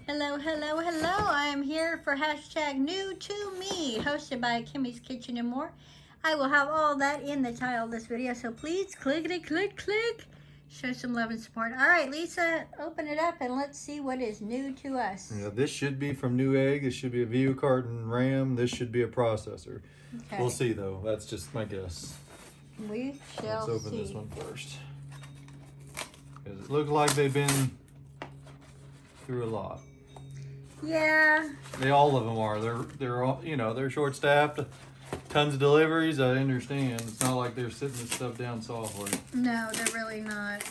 Hello, hello, hello. I am here for hashtag new to me, hosted by Kimmy's Kitchen and More. I will have all that in the title of this video, so please clickety click, click. Show some love and support. All right, Lisa, open it up and let's see what is new to us. Yeah, this should be from Newegg. This should be a video card and RAM. This should be a processor. Okay. We'll see though. That's just my guess. We shall see. Let's open this one first. Because it looks like they've been through a lot. Yeah. They all of them are. They're all, you know, they're short staffed. Tons of deliveries. I understand. It's not like they're sitting this stuff down softly. No, they're really not.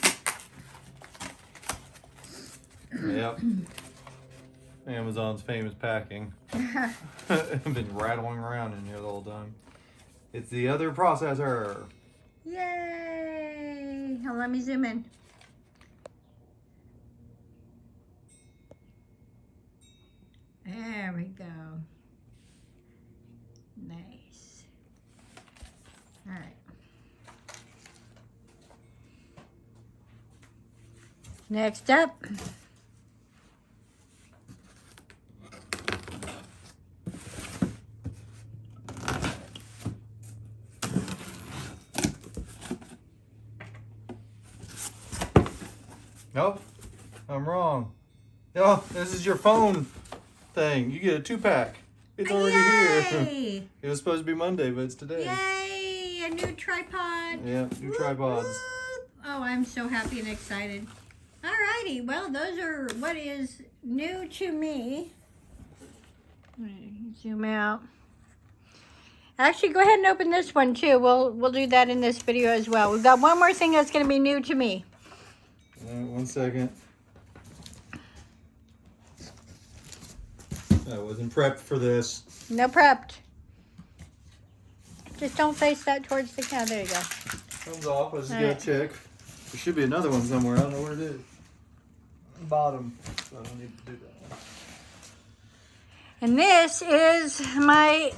Yep. Amazon's famous packing. I've been rattling around in here the whole time. It's the other processor. Yay! Now let me zoom in. There we go. Nice. All right. Next up. Nope, I'm wrong. Oh, this is your phone thing. You get a 2-pack. It's already here. It was supposed to be Monday, but it's today. Yay! A new tripod. Yeah, new tripods. Whoop. Oh, I'm so happy and excited. Alrighty, well, those are what is new to me. Zoom out. Actually, go ahead and open this one too. We'll do that in this video as well. We've got one more thing that's going to be new to me. One second. I wasn't prepped for this. No prepped. Just don't face that towards the cow. There you go. Comes off. I just gotta check. There should be another one somewhere. I don't know where it is. Bottom. So I don't need to do that one. And this is my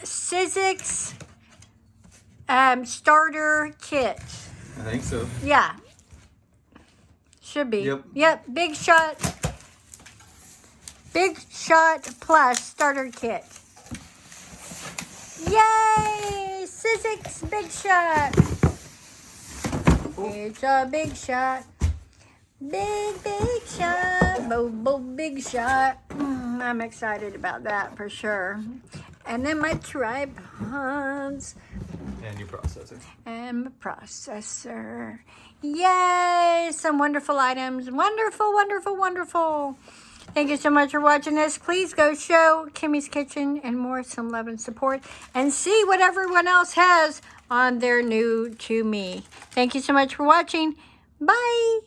Sizzix starter kit. I think so. Yeah. Should be. Yep. Big Shot Plus starter kit. Yay! Sizzix Big Shot. It's a big shot. Big shot. Big shot. I'm excited about that for sure. And then my tripods. And your processor. And my processor. Yay! Some wonderful items. Wonderful, wonderful, wonderful. Thank you so much for watching this. Please go show Kimmy's Kitchen and More some love and support. And see what everyone else has on their new to me. Thank you so much for watching. Bye!